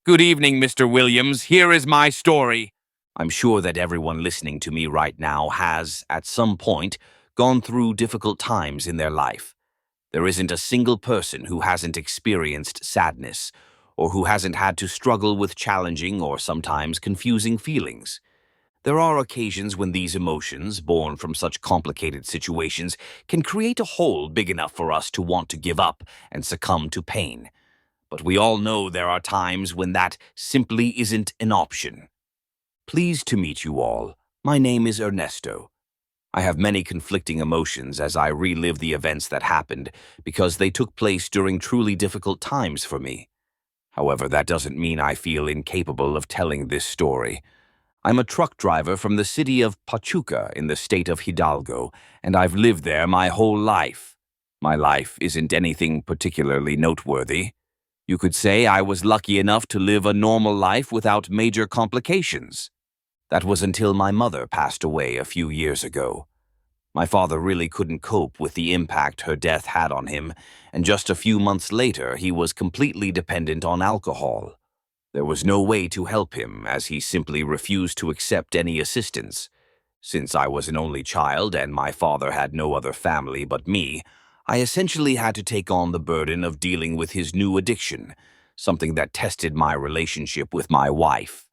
Good evening, Mr. Williams. Here is my story. I'm sure that everyone listening to me right now has, at some point, gone through difficult times in their life. There isn't a single person who hasn't experienced sadness, or who hasn't had to struggle with challenging or sometimes confusing feelings. There are occasions when these emotions, born from such complicated situations, can create a hole big enough for us to want to give up and succumb to pain. But we all know there are times when that simply isn't an option. Pleased to meet you all. My name is Ernesto. I have many conflicting emotions as I relive the events that happened because they took place during truly difficult times for me. However, that doesn't mean I feel incapable of telling this story. I'm a truck driver from the city of Pachuca in the state of Hidalgo, and I've lived there my whole life. My life isn't anything particularly noteworthy. You could say I was lucky enough to live a normal life without major complications. That was until my mother passed away a few years ago. My father really couldn't cope with the impact her death had on him, and just a few months later he was completely dependent on alcohol. There was no way to help him, as he simply refused to accept any assistance. Since I was an only child and my father had no other family but me, I essentially had to take on the burden of dealing with his new addiction, something that tested my relationship with my wife.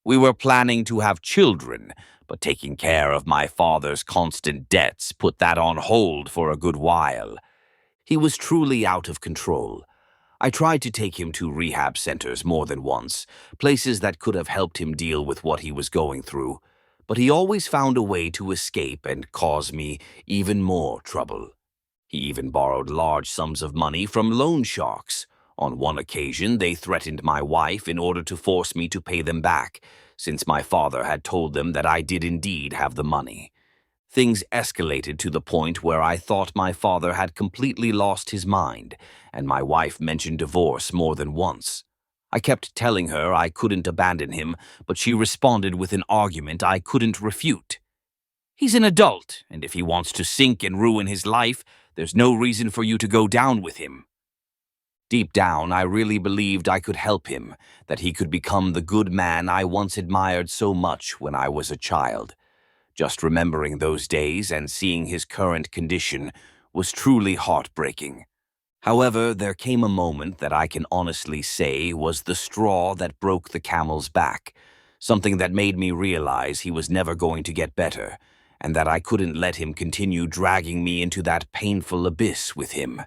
We were planning to have children, but taking care of my father's constant debts put that on hold for a good while. He was truly out of control. I tried to take him to rehab centers more than once, places that could have helped him deal with what he was going through, but he always found a way to escape and cause me even more trouble. He even borrowed large sums of money from loan sharks. On one occasion, they threatened my wife in order to force me to pay them back, since my father had told them that I did indeed have the money. Things escalated to the point where I thought my father had completely lost his mind, and my wife mentioned divorce more than once. I kept telling her I couldn't abandon him, but she responded with an argument I couldn't refute. He's an adult, and if he wants to sink and ruin his life, there's no reason for you to go down with him. Deep down, I really believed I could help him, that he could become the good man I once admired so much when I was a child. Just remembering those days and seeing his current condition was truly heartbreaking. However, there came a moment that I can honestly say was the straw that broke the camel's back, something that made me realize he was never going to get better, and that I couldn't let him continue dragging me into that painful abyss with him.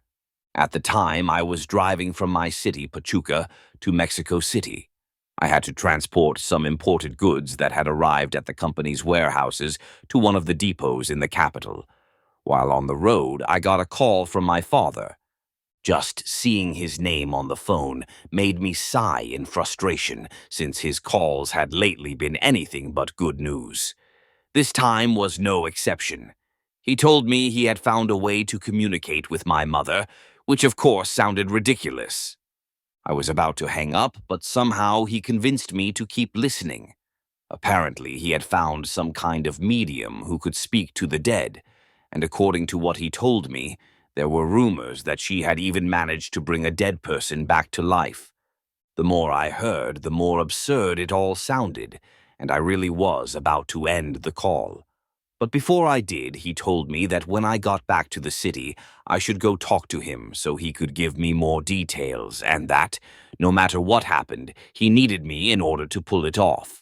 At the time, I was driving from my city, Pachuca, to Mexico City. I had to transport some imported goods that had arrived at the company's warehouses to one of the depots in the capital. While on the road, I got a call from my father. Just seeing his name on the phone made me sigh in frustration, since his calls had lately been anything but good news. This time was no exception. He told me he had found a way to communicate with my mother, which of course sounded ridiculous. I was about to hang up, but somehow he convinced me to keep listening. Apparently, he had found some kind of medium who could speak to the dead, and according to what he told me, there were rumors that she had even managed to bring a dead person back to life. The more I heard, the more absurd it all sounded, and I really was about to end the call. But before I did, he told me that when I got back to the city, I should go talk to him so he could give me more details, and that, no matter what happened, he needed me in order to pull it off.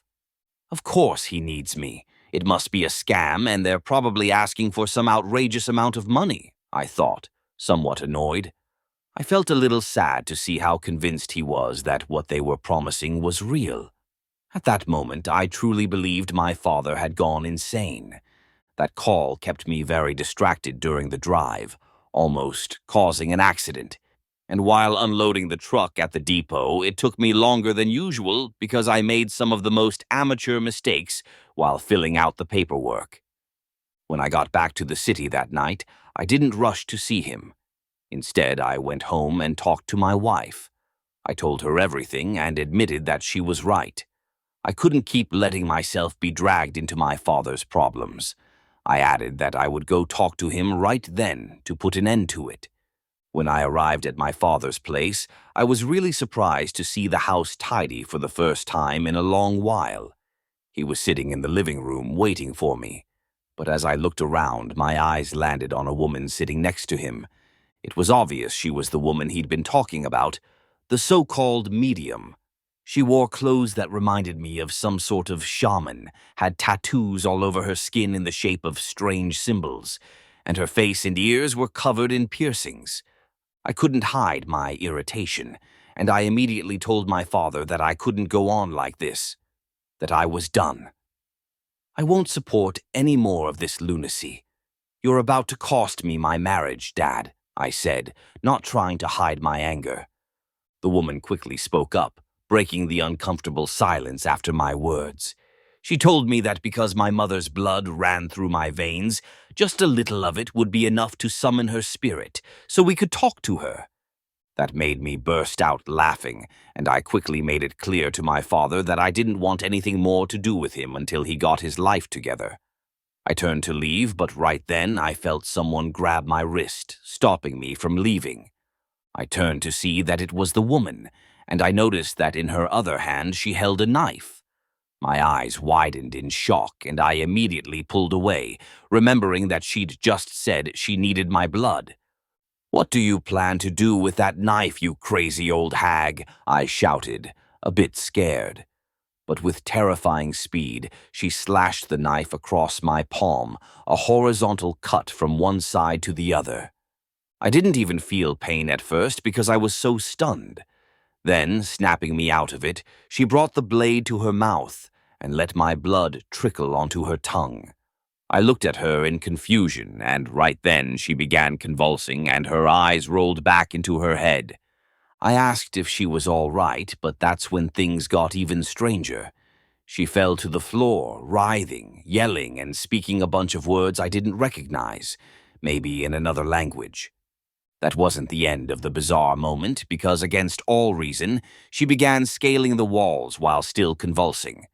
Of course he needs me. It must be a scam, and they're probably asking for some outrageous amount of money, I thought, somewhat annoyed. I felt a little sad to see how convinced he was that what they were promising was real. At that moment, I truly believed my father had gone insane. That call kept me very distracted during the drive, almost causing an accident. And while unloading the truck at the depot, it took me longer than usual because I made some of the most amateur mistakes while filling out the paperwork. When I got back to the city that night, I didn't rush to see him. Instead, I went home and talked to my wife. I told her everything and admitted that she was right. I couldn't keep letting myself be dragged into my father's problems. I added that I would go talk to him right then to put an end to it. When I arrived at my father's place, I was really surprised to see the house tidy for the first time in a long while. He was sitting in the living room waiting for me, but as I looked around, my eyes landed on a woman sitting next to him. It was obvious she was the woman he'd been talking about, the so-called medium. She wore clothes that reminded me of some sort of shaman, had tattoos all over her skin in the shape of strange symbols, and her face and ears were covered in piercings. I couldn't hide my irritation, and I immediately told my father that I couldn't go on like this, that I was done. "I won't support any more of this lunacy. You're about to cost me my marriage, Dad," I said, not trying to hide my anger. The woman quickly spoke up, breaking the uncomfortable silence after my words. She told me that because my mother's blood ran through my veins, just a little of it would be enough to summon her spirit, so we could talk to her. That made me burst out laughing, and I quickly made it clear to my father that I didn't want anything more to do with him until he got his life together. I turned to leave, but right then I felt someone grab my wrist, stopping me from leaving. I turned to see that it was the woman, and I noticed that in her other hand she held a knife. My eyes widened in shock, and I immediately pulled away, remembering that she'd just said she needed my blood. "What do you plan to do with that knife, you crazy old hag?" I shouted, a bit scared. But with terrifying speed, she slashed the knife across my palm, a horizontal cut from one side to the other. I didn't even feel pain at first because I was so stunned. Then, snapping me out of it, she brought the blade to her mouth and let my blood trickle onto her tongue. I looked at her in confusion, and right then she began convulsing and her eyes rolled back into her head. I asked if she was all right, but that's when things got even stranger. She fell to the floor, writhing, yelling, and speaking a bunch of words I didn't recognize, maybe in another language. That wasn't the end of the bizarre moment, because against all reason, she began scaling the walls while still convulsing.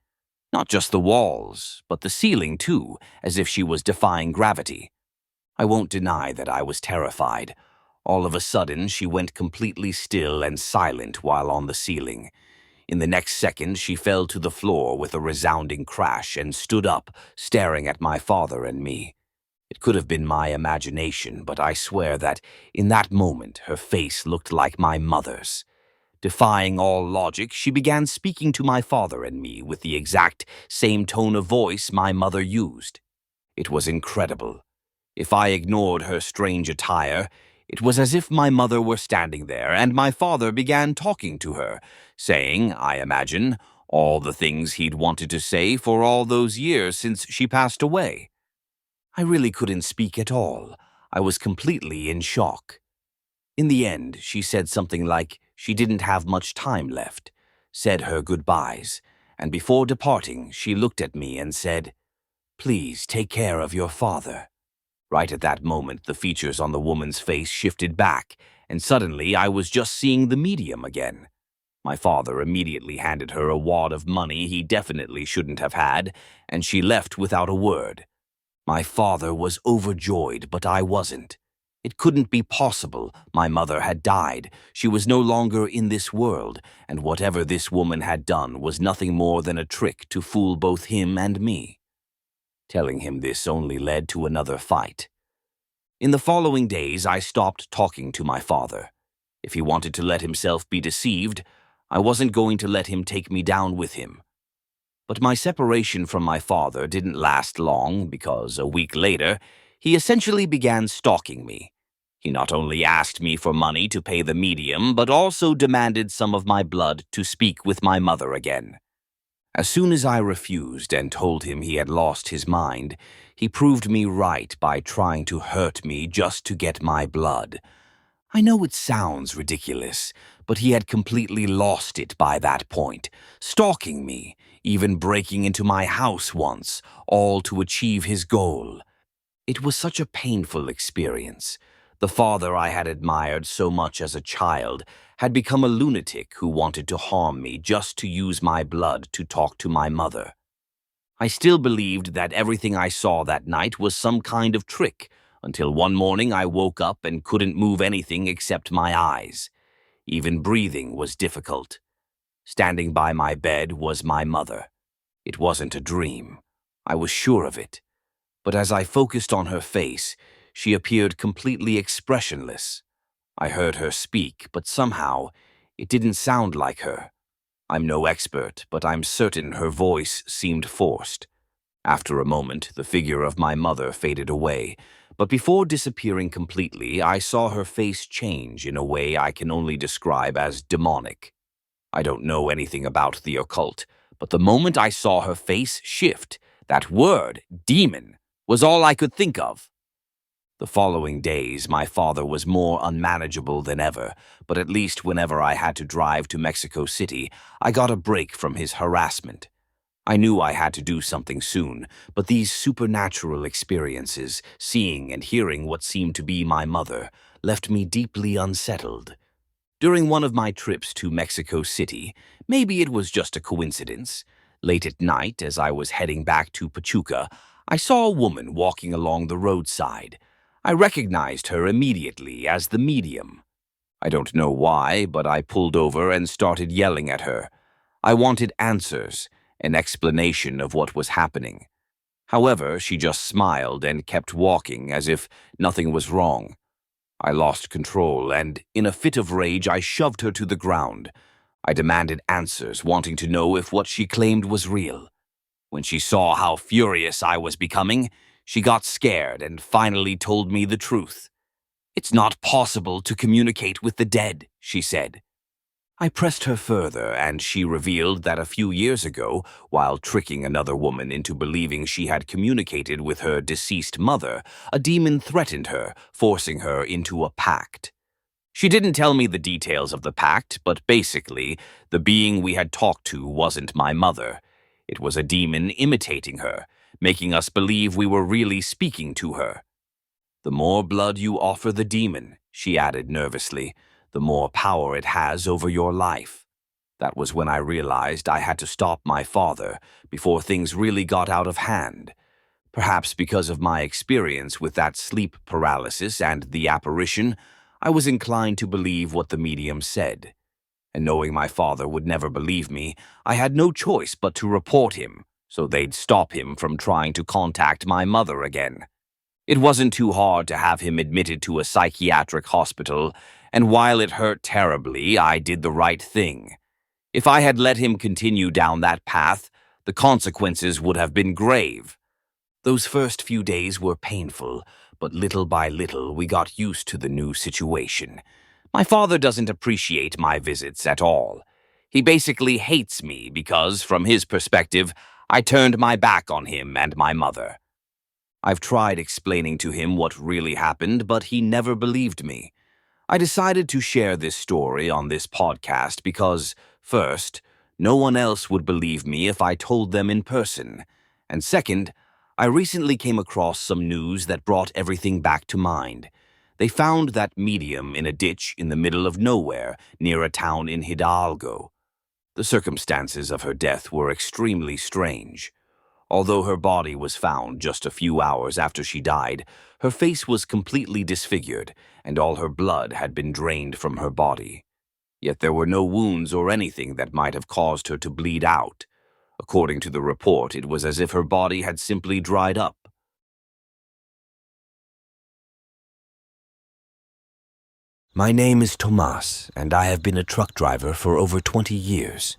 Not just the walls, but the ceiling too, as if she was defying gravity. I won't deny that I was terrified. All of a sudden, she went completely still and silent while on the ceiling. In the next second, she fell to the floor with a resounding crash and stood up, staring at my father and me. It could have been my imagination, but I swear that, in that moment, her face looked like my mother's. Defying all logic, she began speaking to my father and me with the exact same tone of voice my mother used. It was incredible. If I ignored her strange attire, it was as if my mother were standing there and my father began talking to her, saying, I imagine, all the things he'd wanted to say for all those years since she passed away. I really couldn't speak at all. I was completely in shock. In the end, she said something like she didn't have much time left, said her goodbyes, and before departing, she looked at me and said, "Please take care of your father." Right at that moment, the features on the woman's face shifted back, and suddenly I was just seeing the medium again. My father immediately handed her a wad of money he definitely shouldn't have had, and she left without a word. My father was overjoyed, but I wasn't. It couldn't be possible. My mother had died. She was no longer in this world, and whatever this woman had done was nothing more than a trick to fool both him and me. Telling him this only led to another fight. In the following days, I stopped talking to my father. If he wanted to let himself be deceived, I wasn't going to let him take me down with him. But my separation from my father didn't last long because, a week later, he essentially began stalking me. He not only asked me for money to pay the medium, but also demanded some of my blood to speak with my mother again. As soon as I refused and told him he had lost his mind, he proved me right by trying to hurt me just to get my blood. I know it sounds ridiculous, but he had completely lost it by that point, stalking me, even breaking into my house once, all to achieve his goal. It was such a painful experience. The father I had admired so much as a child had become a lunatic who wanted to harm me just to use my blood to talk to my mother. I still believed that everything I saw that night was some kind of trick, until one morning I woke up and couldn't move anything except my eyes. Even breathing was difficult. Standing by my bed was my mother. It wasn't a dream. I was sure of it. But as I focused on her face, she appeared completely expressionless. I heard her speak, but somehow it didn't sound like her. I'm no expert, but I'm certain her voice seemed forced. After a moment, the figure of my mother faded away, but before disappearing completely, I saw her face change in a way I can only describe as demonic. I don't know anything about the occult, but the moment I saw her face shift, that word, demon, was all I could think of. The following days, my father was more unmanageable than ever, but at least whenever I had to drive to Mexico City, I got a break from his harassment. I knew I had to do something soon, but these supernatural experiences, seeing and hearing what seemed to be my mother, left me deeply unsettled. During one of my trips to Mexico City, maybe it was just a coincidence, late at night as I was heading back to Pachuca, I saw a woman walking along the roadside. I recognized her immediately as the medium. I don't know why, but I pulled over and started yelling at her. I wanted answers, an explanation of what was happening. However, she just smiled and kept walking as if nothing was wrong. I lost control, and in a fit of rage, I shoved her to the ground. I demanded answers, wanting to know if what she claimed was real. When she saw how furious I was becoming, she got scared and finally told me the truth. "It's not possible to communicate with the dead," she said. I pressed her further, and she revealed that a few years ago, while tricking another woman into believing she had communicated with her deceased mother, a demon threatened her, forcing her into a pact. She didn't tell me the details of the pact, but basically, the being we had talked to wasn't my mother. It was a demon imitating her, making us believe we were really speaking to her. "The more blood you offer the demon," she added nervously, "the more power it has over your life." That was when I realized I had to stop my father before things really got out of hand. Perhaps because of my experience with that sleep paralysis and the apparition, I was inclined to believe what the medium said. And knowing my father would never believe me, I had no choice but to report him, so they'd stop him from trying to contact my mother again. It wasn't too hard to have him admitted to a psychiatric hospital, and while it hurt terribly, I did the right thing. If I had let him continue down that path, the consequences would have been grave. Those first few days were painful, but little by little we got used to the new situation. My father doesn't appreciate my visits at all. He basically hates me because, from his perspective, I turned my back on him and my mother. I've tried explaining to him what really happened, but he never believed me. I decided to share this story on this podcast because, first, no one else would believe me if I told them in person, and second, I recently came across some news that brought everything back to mind. They found that medium in a ditch in the middle of nowhere near a town in Hidalgo. The circumstances of her death were extremely strange. Although her body was found just a few hours after she died, her face was completely disfigured, and all her blood had been drained from her body. Yet there were no wounds or anything that might have caused her to bleed out. According to the report, it was as if her body had simply dried up. My name is Tomas, and I have been a truck driver for over 20 years.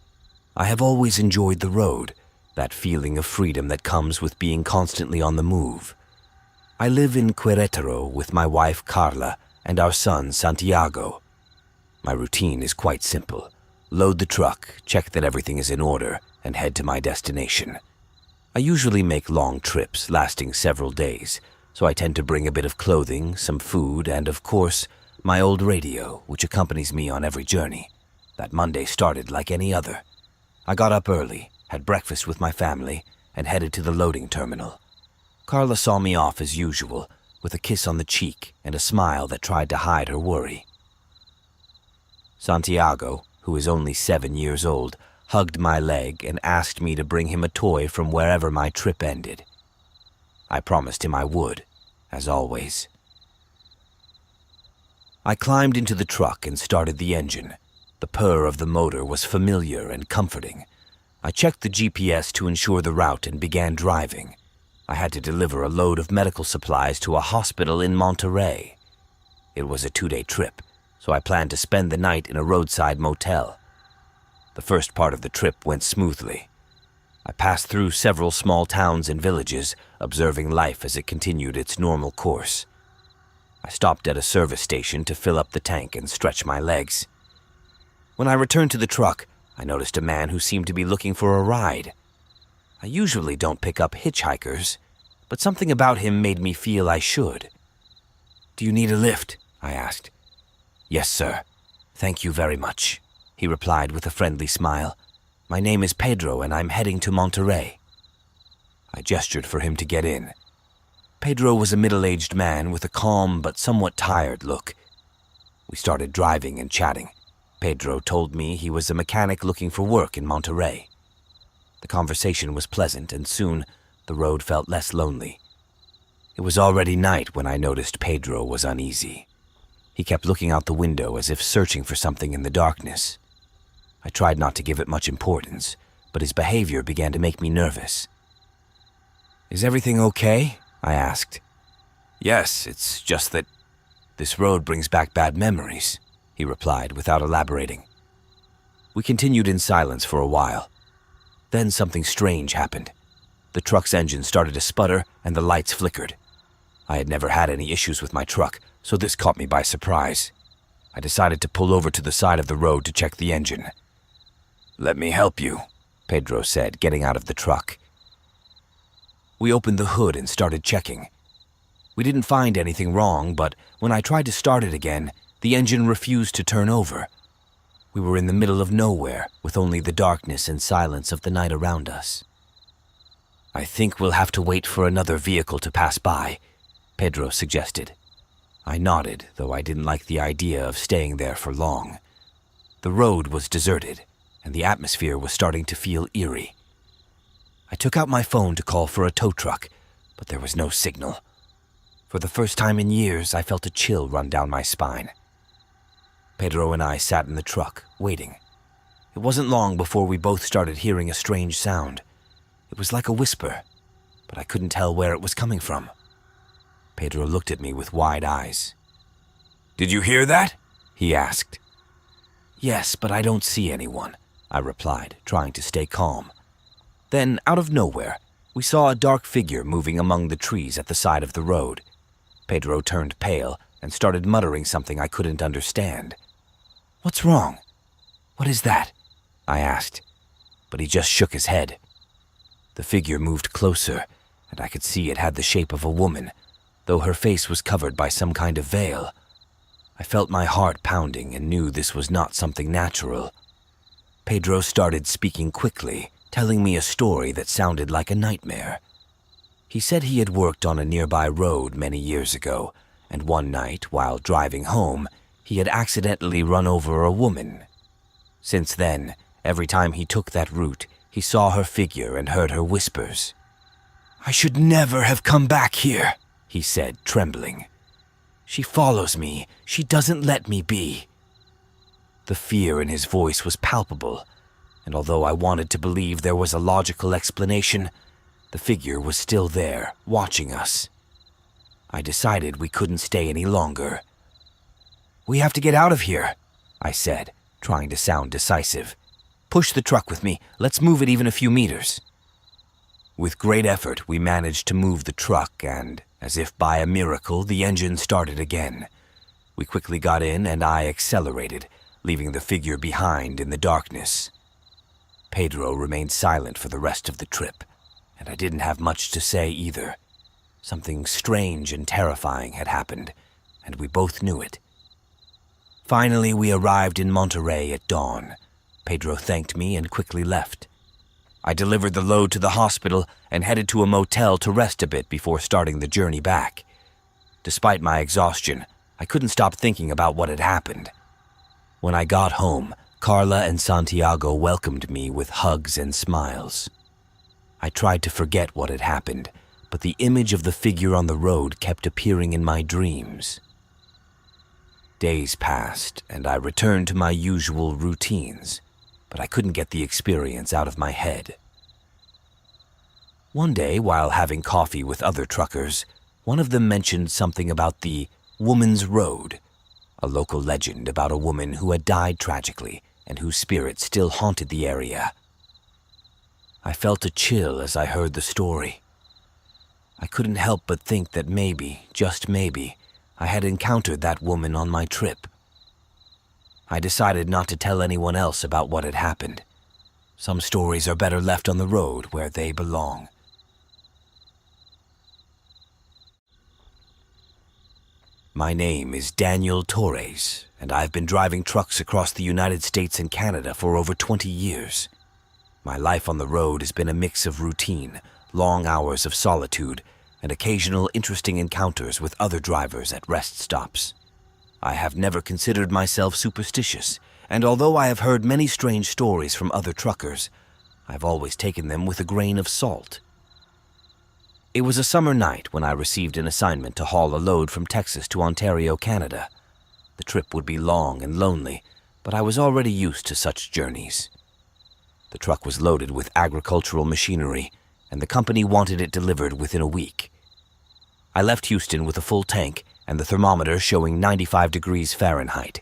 I have always enjoyed the road, that feeling of freedom that comes with being constantly on the move. I live in Querétaro with my wife Carla and our son Santiago. My routine is quite simple. Load the truck, check that everything is in order, and head to my destination. I usually make long trips lasting several days, so I tend to bring a bit of clothing, some food, and of course, my old radio, which accompanies me on every journey. That Monday started like any other. I got up early, had breakfast with my family, and headed to the loading terminal. Carla saw me off as usual, with a kiss on the cheek and a smile that tried to hide her worry. Santiago, who is only 7 years old, hugged my leg and asked me to bring him a toy from wherever my trip ended. I promised him I would, as always. I climbed into the truck and started the engine. The purr of the motor was familiar and comforting. I checked the GPS to ensure the route and began driving. I had to deliver a load of medical supplies to a hospital in Monterey. It was a 2-day trip, so I planned to spend the night in a roadside motel. The first part of the trip went smoothly. I passed through several small towns and villages, observing life as it continued its normal course. I stopped at a service station to fill up the tank and stretch my legs. When I returned to the truck, I noticed a man who seemed to be looking for a ride. I usually don't pick up hitchhikers, but something about him made me feel I should. "Do you need a lift?" I asked. "Yes, sir. Thank you very much," he replied with a friendly smile. "My name is Pedro and I'm heading to Monterey." I gestured for him to get in. Pedro was a middle-aged man with a calm but somewhat tired look. We started driving and chatting. Pedro told me he was a mechanic looking for work in Monterey. The conversation was pleasant, and soon the road felt less lonely. It was already night when I noticed Pedro was uneasy. He kept looking out the window as if searching for something in the darkness. I tried not to give it much importance, but his behavior began to make me nervous. "Is everything okay?" I asked. "Yes, it's just that this road brings back bad memories," he replied without elaborating. We continued in silence for a while. Then something strange happened. The truck's engine started to sputter and the lights flickered. I had never had any issues with my truck, so this caught me by surprise. I decided to pull over to the side of the road to check the engine. "Let me help you," Pedro said, getting out of the truck. We opened the hood and started checking. We didn't find anything wrong, but when I tried to start it again, the engine refused to turn over. We were in the middle of nowhere, with only the darkness and silence of the night around us. "I think we'll have to wait for another vehicle to pass by," Pedro suggested. I nodded, though I didn't like the idea of staying there for long. The road was deserted, and the atmosphere was starting to feel eerie. I took out my phone to call for a tow truck, but there was no signal. For the first time in years, I felt a chill run down my spine. Pedro and I sat in the truck, waiting. It wasn't long before we both started hearing a strange sound. It was like a whisper, but I couldn't tell where it was coming from. Pedro looked at me with wide eyes. "Did you hear that?" he asked. "Yes, but I don't see anyone," I replied, trying to stay calm. Then, out of nowhere, we saw a dark figure moving among the trees at the side of the road. Pedro turned pale and started muttering something I couldn't understand. "What's wrong? What is that?" I asked, but he just shook his head. The figure moved closer, and I could see it had the shape of a woman, though her face was covered by some kind of veil. I felt my heart pounding and knew this was not something natural. Pedro started speaking quickly, telling me a story that sounded like a nightmare. He said he had worked on a nearby road many years ago, and one night, while driving home, he had accidentally run over a woman. Since then, every time he took that route, he saw her figure and heard her whispers. "I should never have come back here," he said, trembling. "She follows me. She doesn't let me be." The fear in his voice was palpable, and although I wanted to believe there was a logical explanation, the figure was still there, watching us. I decided we couldn't stay any longer. "We have to get out of here," I said, trying to sound decisive. "Push the truck with me. Let's move it even a few meters." With great effort, we managed to move the truck and, as if by a miracle, the engine started again. We quickly got in and I accelerated, leaving the figure behind in the darkness. Pedro remained silent for the rest of the trip, and I didn't have much to say either. Something strange and terrifying had happened, and we both knew it. Finally, we arrived in Monterey at dawn. Pedro thanked me and quickly left. I delivered the load to the hospital and headed to a motel to rest a bit before starting the journey back. Despite my exhaustion, I couldn't stop thinking about what had happened. When I got home, Carla and Santiago welcomed me with hugs and smiles. I tried to forget what had happened, but the image of the figure on the road kept appearing in my dreams. Days passed, and I returned to my usual routines, but I couldn't get the experience out of my head. One day, while having coffee with other truckers, one of them mentioned something about the Woman's Road, a local legend about a woman who had died tragically and whose spirit still haunted the area. I felt a chill as I heard the story. I couldn't help but think that maybe, just maybe, I had encountered that woman on my trip. I decided not to tell anyone else about what had happened. Some stories are better left on the road where they belong. My name is Daniel Torres, and I've been driving trucks across the United States and Canada for over 20 years. My life on the road has been a mix of routine, long hours of solitude, and occasional interesting encounters with other drivers at rest stops. I have never considered myself superstitious, and although I have heard many strange stories from other truckers, I've always taken them with a grain of salt. It was a summer night when I received an assignment to haul a load from Texas to Ontario, Canada. The trip would be long and lonely, but I was already used to such journeys. The truck was loaded with agricultural machinery, and the company wanted it delivered within a week. I left Houston with a full tank and the thermometer showing 95 degrees Fahrenheit.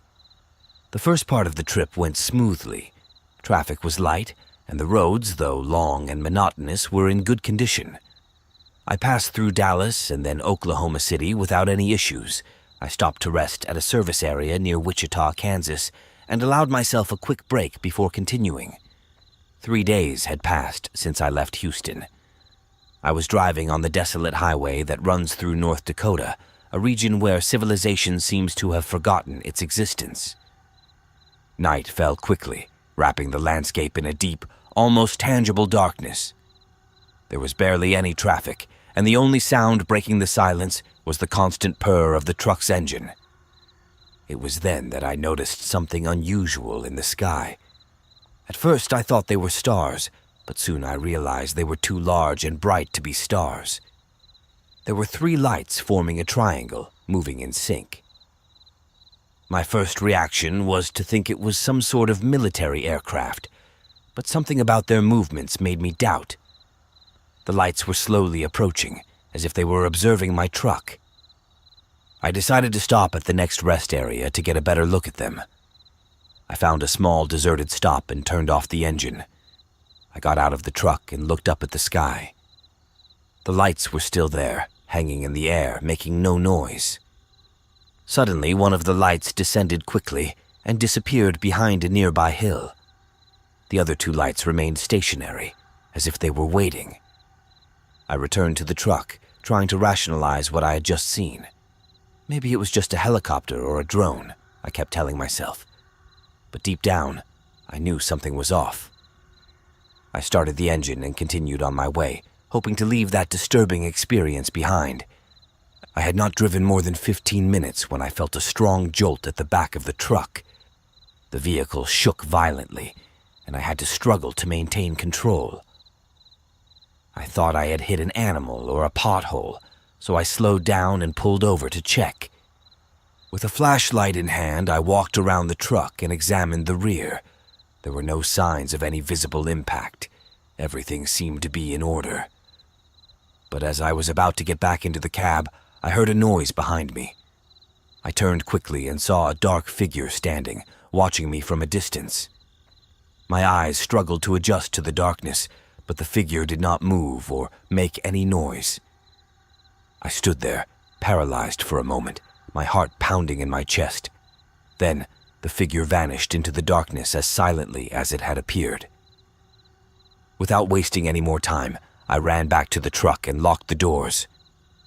The first part of the trip went smoothly. Traffic was light, and the roads, though long and monotonous, were in good condition. I passed through Dallas and then Oklahoma City without any issues. I stopped to rest at a service area near Wichita, Kansas, and allowed myself a quick break before continuing. 3 days had passed since I left Houston. I was driving on the desolate highway that runs through North Dakota, a region where civilization seems to have forgotten its existence. Night fell quickly, wrapping the landscape in a deep, almost tangible darkness. There was barely any traffic, and the only sound breaking the silence was the constant purr of the truck's engine. It was then that I noticed something unusual in the sky. At first I thought they were stars, but soon I realized they were too large and bright to be stars. There were 3 lights forming a triangle, moving in sync. My first reaction was to think it was some sort of military aircraft, but something about their movements made me doubt. The lights were slowly approaching, as if they were observing my truck. I decided to stop at the next rest area to get a better look at them. I found a small deserted stop and turned off the engine. I got out of the truck and looked up at the sky. The lights were still there, hanging in the air, making no noise. Suddenly, one of the lights descended quickly and disappeared behind a nearby hill. The other 2 lights remained stationary, as if they were waiting. I returned to the truck, trying to rationalize what I had just seen. Maybe it was just a helicopter or a drone, I kept telling myself. But deep down, I knew something was off. I started the engine and continued on my way, hoping to leave that disturbing experience behind. I had not driven more than 15 minutes when I felt a strong jolt at the back of the truck. The vehicle shook violently, and I had to struggle to maintain control. I thought I had hit an animal or a pothole, so I slowed down and pulled over to check. With a flashlight in hand, I walked around the truck and examined the rear. There were no signs of any visible impact. Everything seemed to be in order. But as I was about to get back into the cab, I heard a noise behind me. I turned quickly and saw a dark figure standing, watching me from a distance. My eyes struggled to adjust to the darkness, but the figure did not move or make any noise. I stood there, paralyzed for a moment, my heart pounding in my chest. Then, the figure vanished into the darkness as silently as it had appeared. Without wasting any more time, I ran back to the truck and locked the doors.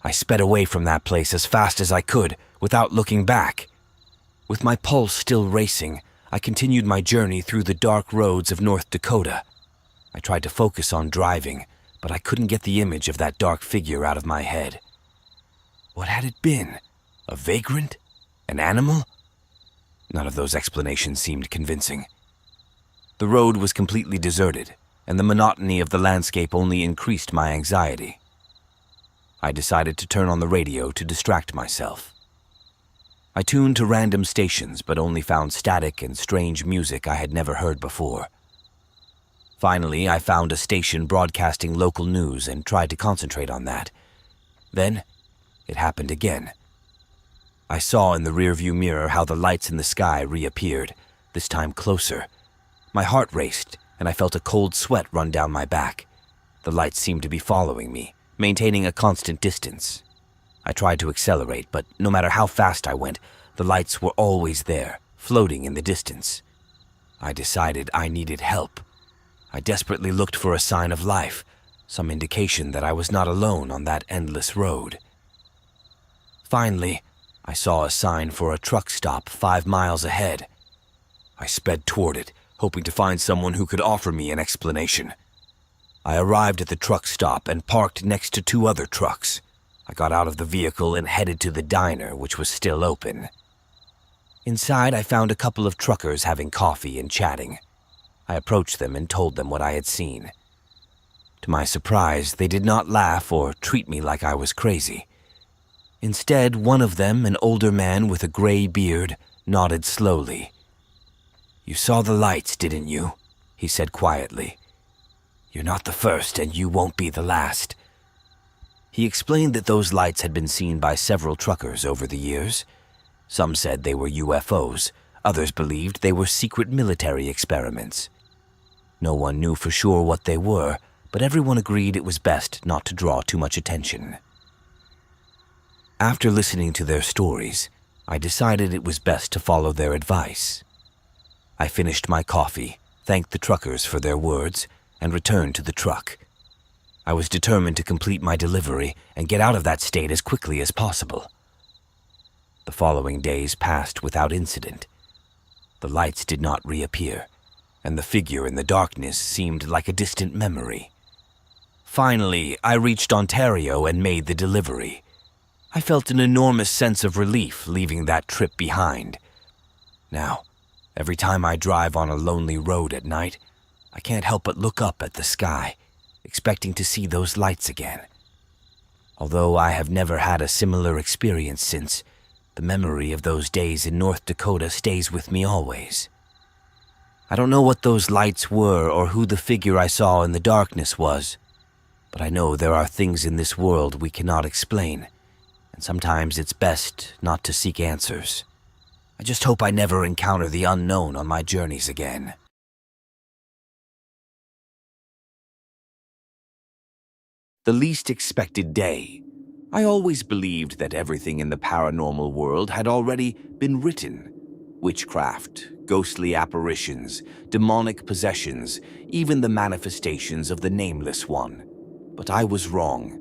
I sped away from that place as fast as I could, without looking back. With my pulse still racing, I continued my journey through the dark roads of North Dakota. I tried to focus on driving, but I couldn't get the image of that dark figure out of my head. What had it been? A vagrant? An animal? None of those explanations seemed convincing. The road was completely deserted, and the monotony of the landscape only increased my anxiety. I decided to turn on the radio to distract myself. I tuned to random stations, but only found static and strange music I had never heard before. Finally, I found a station broadcasting local news and tried to concentrate on that. Then, it happened again. I saw in the rearview mirror how the lights in the sky reappeared, this time closer. My heart raced, and I felt a cold sweat run down my back. The lights seemed to be following me, maintaining a constant distance. I tried to accelerate, but no matter how fast I went, the lights were always there, floating in the distance. I decided I needed help. I desperately looked for a sign of life, some indication that I was not alone on that endless road. Finally, I saw a sign for a truck stop 5 miles ahead. I sped toward it, hoping to find someone who could offer me an explanation. I arrived at the truck stop and parked next to 2 other trucks. I got out of the vehicle and headed to the diner, which was still open. Inside, I found a couple of truckers having coffee and chatting. I approached them and told them what I had seen. To my surprise, they did not laugh or treat me like I was crazy. Instead, one of them, an older man with a gray beard, nodded slowly. "You saw the lights, didn't you?" he said quietly. "You're not the first, and you won't be the last." He explained that those lights had been seen by several truckers over the years. Some said they were UFOs, others believed they were secret military experiments. No one knew for sure what they were, but everyone agreed it was best not to draw too much attention. After listening to their stories, I decided it was best to follow their advice. I finished my coffee, thanked the truckers for their words, and returned to the truck. I was determined to complete my delivery and get out of that state as quickly as possible. The following days passed without incident. The lights did not reappear, and the figure in the darkness seemed like a distant memory. Finally, I reached Ontario and made the delivery. I felt an enormous sense of relief leaving that trip behind. Now, every time I drive on a lonely road at night, I can't help but look up at the sky, expecting to see those lights again. Although I have never had a similar experience since, the memory of those days in North Dakota stays with me always. I don't know what those lights were or who the figure I saw in the darkness was, but I know there are things in this world we cannot explain, and sometimes it's best not to seek answers. I just hope I never encounter the unknown on my journeys again. The least expected day. I always believed that everything in the paranormal world had already been written. Witchcraft, ghostly apparitions, demonic possessions, even the manifestations of the Nameless One. But I was wrong.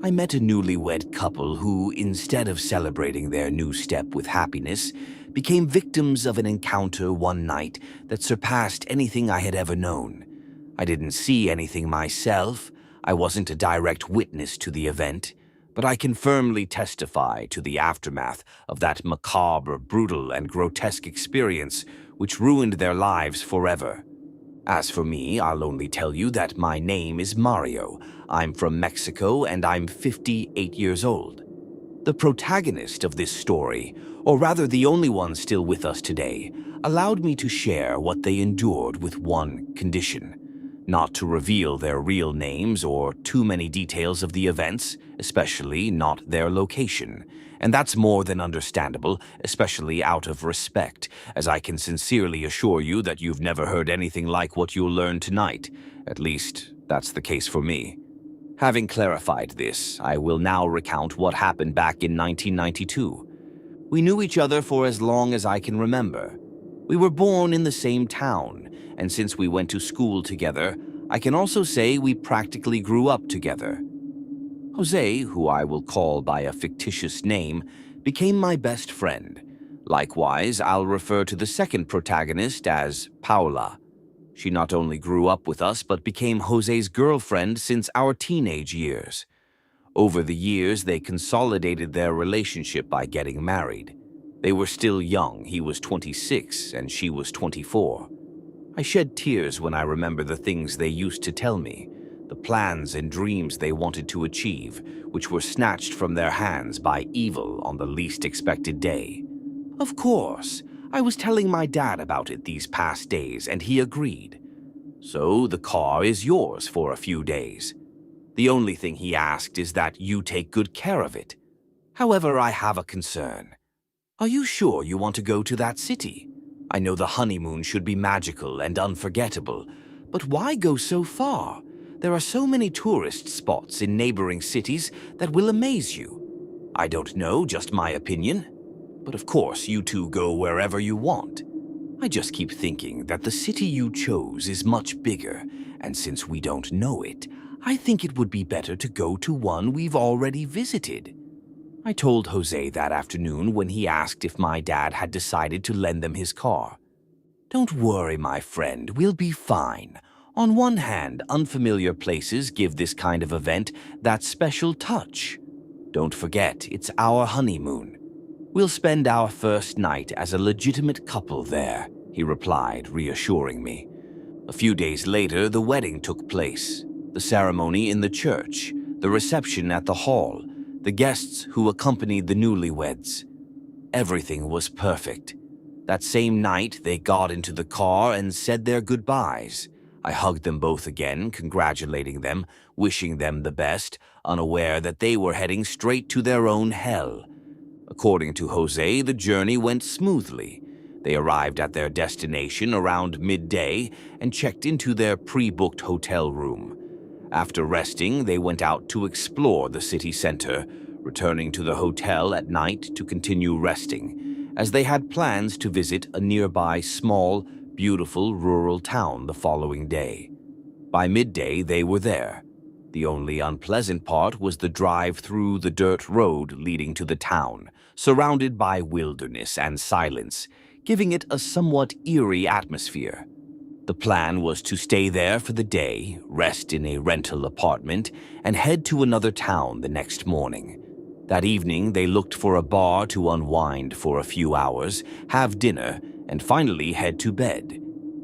I met a newlywed couple who, instead of celebrating their new step with happiness, became victims of an encounter one night that surpassed anything I had ever known. I didn't see anything myself. I wasn't a direct witness to the event, but I can firmly testify to the aftermath of that macabre, brutal, and grotesque experience which ruined their lives forever. As for me, I'll only tell you that my name is Mario. I'm from Mexico, and I'm 58 years old. The protagonist of this story, or rather the only one still with us today, allowed me to share what they endured with one condition: not to reveal their real names or too many details of the events, especially not their location. And that's more than understandable, especially out of respect, as I can sincerely assure you that you've never heard anything like what you'll learn tonight. At least, that's the case for me. Having clarified this, I will now recount what happened back in 1992. We knew each other for as long as I can remember. We were born in the same town, and since we went to school together, I can also say we practically grew up together. Jose, who I will call by a fictitious name, became my best friend. Likewise, I'll refer to the second protagonist as Paula. She not only grew up with us, but became Jose's girlfriend since our teenage years. Over the years, they consolidated their relationship by getting married. They were still young. He was 26 and she was 24. I shed tears when I remember the things they used to tell me, the plans and dreams they wanted to achieve, which were snatched from their hands by evil on the least expected day. Of course, I was telling my dad about it these past days, and he agreed. So the car is yours for a few days. The only thing he asked is that you take good care of it. However, I have a concern. Are you sure you want to go to that city? I know the honeymoon should be magical and unforgettable, but why go so far? There are so many tourist spots in neighboring cities that will amaze you. I don't know, just my opinion. But of course, you two go wherever you want. I just keep thinking that the city you chose is much bigger, and since we don't know it, I think it would be better to go to one we've already visited. I told Jose that afternoon when he asked if my dad had decided to lend them his car. Don't worry, my friend, we'll be fine. On one hand, unfamiliar places give this kind of event that special touch. Don't forget, it's our honeymoon. We'll spend our first night as a legitimate couple there, he replied, reassuring me. A few days later, the wedding took place. The ceremony in the church, the reception at the hall, the guests who accompanied the newlyweds. Everything was perfect. That same night, they got into the car and said their goodbyes. I hugged them both again, congratulating them, wishing them the best, unaware that they were heading straight to their own hell. According to Jose, the journey went smoothly. They arrived at their destination around midday and checked into their pre-booked hotel room. After resting, they went out to explore the city center, returning to the hotel at night to continue resting, as they had plans to visit a nearby small, beautiful rural town the following day. By midday, they were there. The only unpleasant part was the drive through the dirt road leading to the town, surrounded by wilderness and silence, giving it a somewhat eerie atmosphere. The plan was to stay there for the day, rest in a rental apartment, and head to another town the next morning. That evening, they looked for a bar to unwind for a few hours, have dinner, and finally head to bed.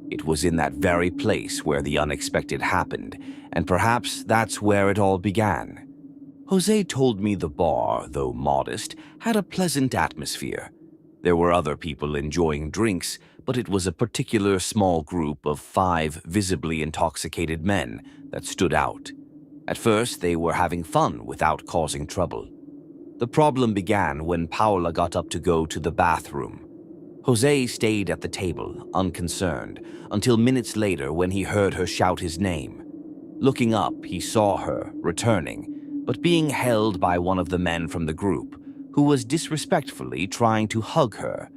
It was in that very place where the unexpected happened, and perhaps that's where it all began. Jose told me the bar, though modest, had a pleasant atmosphere. There were other people enjoying drinks, but it was a particular small group of 5 visibly intoxicated men that stood out. At first, they were having fun without causing trouble. The problem began when Paula got up to go to the bathroom. Jose stayed at the table, unconcerned, until minutes later when he heard her shout his name. Looking up, he saw her, returning, but being held by one of the men from the group, who was disrespectfully trying to hug her.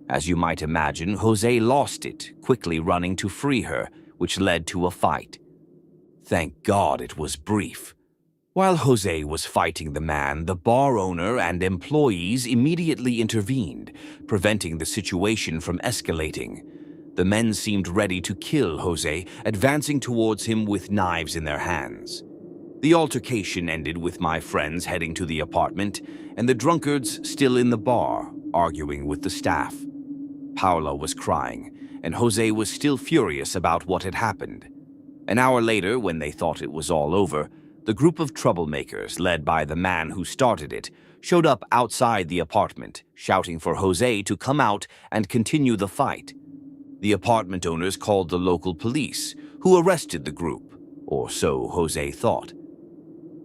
As you might imagine, Jose lost it, quickly running to free her, which led to a fight. Thank God it was brief. While Jose was fighting the man, the bar owner and employees immediately intervened, preventing the situation from escalating. The men seemed ready to kill Jose, advancing towards him with knives in their hands. The altercation ended with my friends heading to the apartment, and the drunkards still in the bar, arguing with the staff. Paula was crying, and Jose was still furious about what had happened. An hour later, when they thought it was all over, the group of troublemakers, led by the man who started it, showed up outside the apartment, shouting for Jose to come out and continue the fight. The apartment owners called the local police, who arrested the group, or so Jose thought.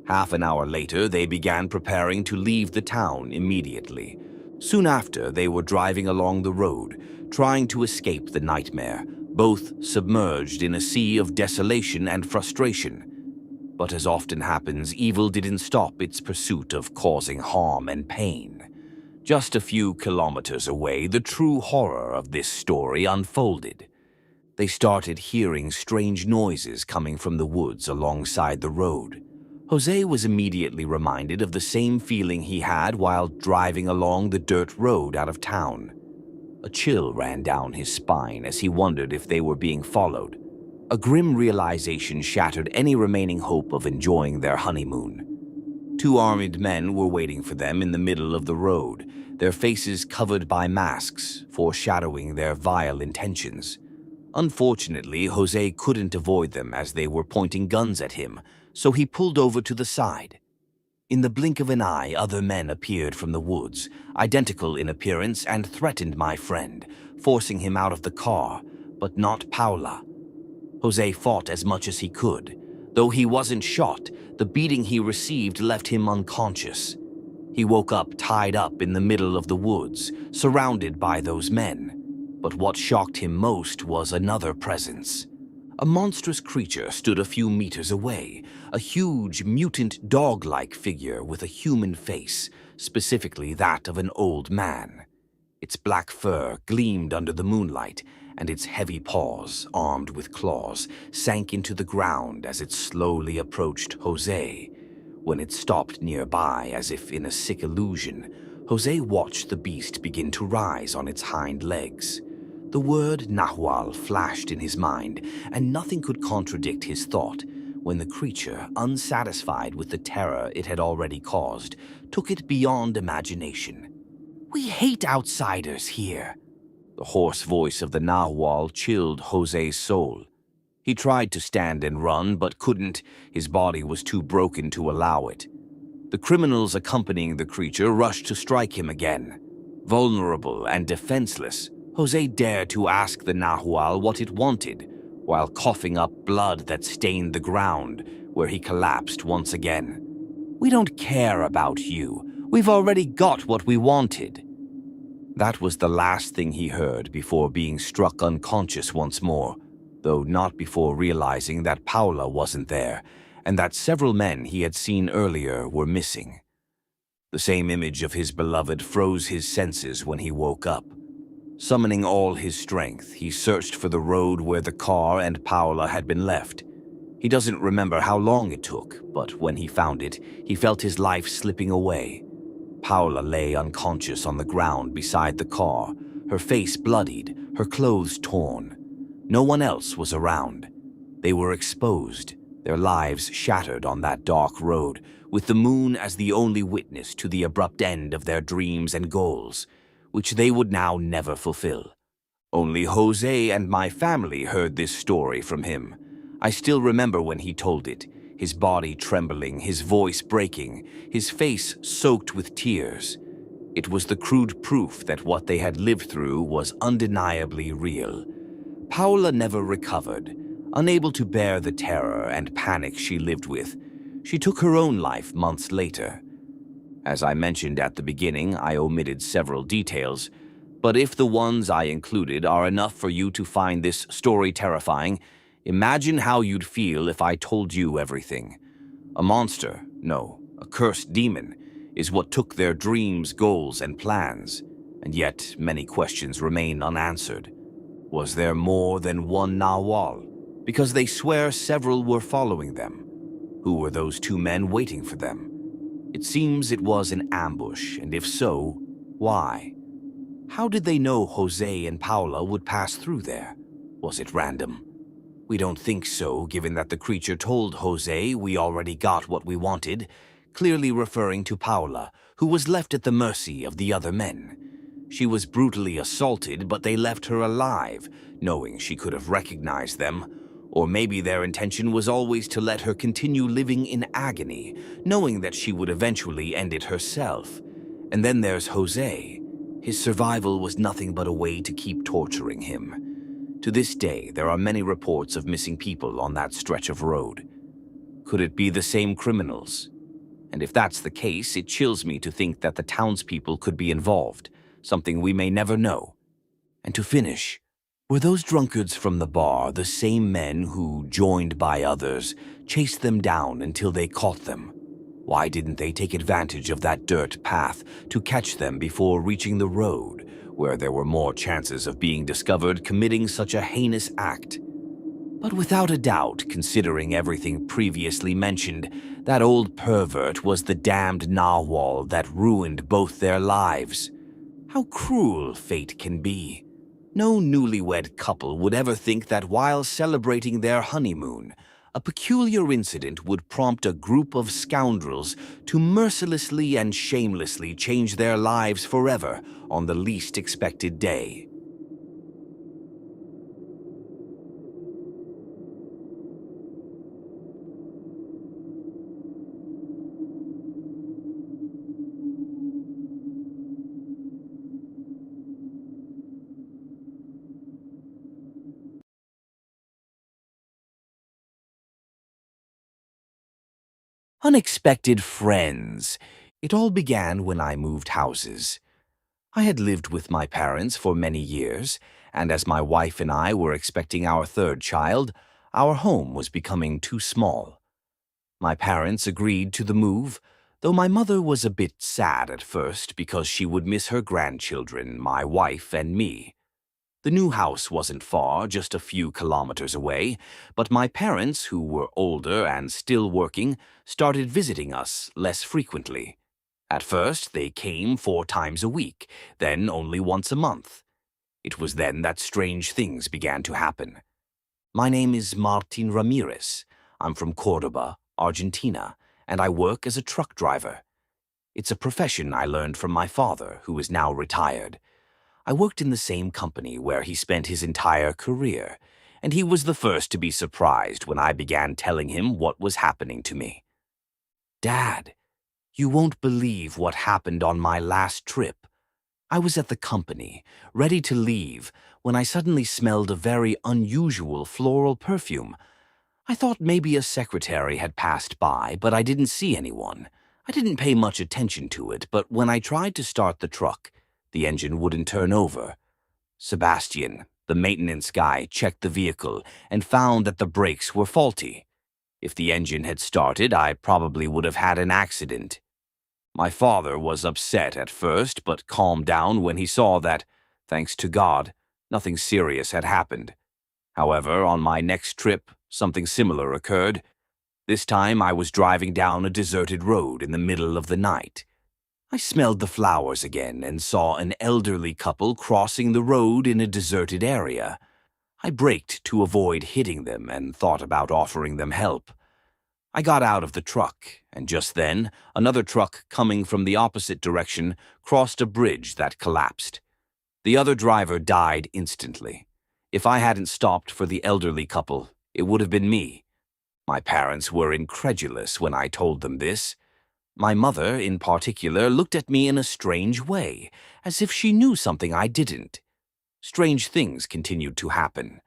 Half an hour later, they began preparing to leave the town immediately. Soon after, they were driving along the road, trying to escape the nightmare, both submerged in a sea of desolation and frustration. But as often happens, evil didn't stop its pursuit of causing harm and pain. Just a few kilometers away, the true horror of this story unfolded. They started hearing strange noises coming from the woods alongside the road. Jose was immediately reminded of the same feeling he had while driving along the dirt road out of town. A chill ran down his spine as he wondered if they were being followed. A grim realization shattered any remaining hope of enjoying their honeymoon. 2 armed men were waiting for them in the middle of the road, their faces covered by masks, foreshadowing their vile intentions. Unfortunately, Jose couldn't avoid them as they were pointing guns at him, so he pulled over to the side. In the blink of an eye, other men appeared from the woods, identical in appearance, and threatened my friend, forcing him out of the car, but not Paula. Jose fought as much as he could. Though he wasn't shot, the beating he received left him unconscious. He woke up tied up in the middle of the woods, surrounded by those men. But what shocked him most was another presence. A monstrous creature stood a few meters away, a huge, mutant dog-like figure with a human face, specifically that of an old man. Its black fur gleamed under the moonlight, and its heavy paws, armed with claws, sank into the ground as it slowly approached Jose. When it stopped nearby, as if in a sick illusion, Jose watched the beast begin to rise on its hind legs. The word Nahual flashed in his mind, and nothing could contradict his thought when the creature, unsatisfied with the terror it had already caused, took it beyond imagination. "We hate outsiders here." The hoarse voice of the Nahual chilled Jose's soul. He tried to stand and run, but couldn't. His body was too broken to allow it. The criminals accompanying the creature rushed to strike him again. Vulnerable and defenseless, Jose dared to ask the Nahual what it wanted, while coughing up blood that stained the ground, where he collapsed once again. "We don't care about you. We've already got what we wanted." That was the last thing he heard before being struck unconscious once more, though not before realizing that Paula wasn't there, and that several men he had seen earlier were missing. The same image of his beloved froze his senses when he woke up. Summoning all his strength, he searched for the road where the car and Paula had been left. He doesn't remember how long it took, but when he found it, he felt his life slipping away. Paula lay unconscious on the ground beside the car, her face bloodied, her clothes torn. No one else was around. They were exposed, their lives shattered on that dark road, with the moon as the only witness to the abrupt end of their dreams and goals, which they would now never fulfill. Only Jose and my family heard this story from him. I still remember when he told it, his body trembling, his voice breaking, his face soaked with tears. It was the crude proof that what they had lived through was undeniably real. Paula never recovered. Unable to bear the terror and panic she lived with, she took her own life months later. As I mentioned at the beginning, I omitted several details, but if the ones I included are enough for you to find this story terrifying, imagine how you'd feel if I told you everything. A monster, no, a cursed demon, is what took their dreams, goals, and plans, and yet many questions remain unanswered. Was there more than one Nahual? Because they swear several were following them. Who were those two men waiting for them? It seems it was an ambush, and if so, why? How did they know Jose and Paula would pass through there? Was it random? We don't think so, given that the creature told Jose we already got what we wanted, clearly referring to Paula, who was left at the mercy of the other men. She was brutally assaulted, but they left her alive, knowing she could have recognized them. Or maybe their intention was always to let her continue living in agony, knowing that she would eventually end it herself. And then there's Jose. His survival was nothing but a way to keep torturing him. To this day, there are many reports of missing people on that stretch of road. Could it be the same criminals? And if that's the case, it chills me to think that the townspeople could be involved, something we may never know. And to finish, were those drunkards from the bar the same men who, joined by others, chased them down until they caught them? Why didn't they take advantage of that dirt path to catch them before reaching the road, where there were more chances of being discovered committing such a heinous act? But without a doubt, considering everything previously mentioned, that old pervert was the damned Nahual that ruined both their lives. How cruel fate can be. No newlywed couple would ever think that while celebrating their honeymoon, a peculiar incident would prompt a group of scoundrels to mercilessly and shamelessly change their lives forever on the least expected day. Unexpected friends. It all began when I moved houses. I had lived with my parents for many years, and as my wife and I were expecting our third child, our home was becoming too small. My parents agreed to the move, though my mother was a bit sad at first because she would miss her grandchildren, my wife, and me. The new house wasn't far, just a few kilometers away, but my parents, who were older and still working, started visiting us less frequently. At first, they came 4 times a week, then only once a month. It was then that strange things began to happen. My name is Martin Ramirez. I'm from Cordoba, Argentina, and I work as a truck driver. It's a profession I learned from my father, who is now retired. I worked in the same company where he spent his entire career, and he was the first to be surprised when I began telling him what was happening to me. "Dad, you won't believe what happened on my last trip. I was at the company, ready to leave, when I suddenly smelled a very unusual floral perfume. I thought maybe a secretary had passed by, but I didn't see anyone. I didn't pay much attention to it, but when I tried to start the truck, the engine wouldn't turn over. Sebastian, the maintenance guy, checked the vehicle and found that the brakes were faulty. If the engine had started, I probably would have had an accident. My father was upset at first, but calmed down when he saw that, thanks to God, nothing serious had happened. However, on my next trip, something similar occurred. This time I was driving down a deserted road in the middle of the night. I smelled the flowers again and saw an elderly couple crossing the road in a deserted area. I braked to avoid hitting them and thought about offering them help. I got out of the truck, and just then, another truck coming from the opposite direction crossed a bridge that collapsed. The other driver died instantly. If I hadn't stopped for the elderly couple, it would have been me. My parents were incredulous when I told them this. My mother, in particular, looked at me in a strange way, as if she knew something I didn't. Strange things continued to happen.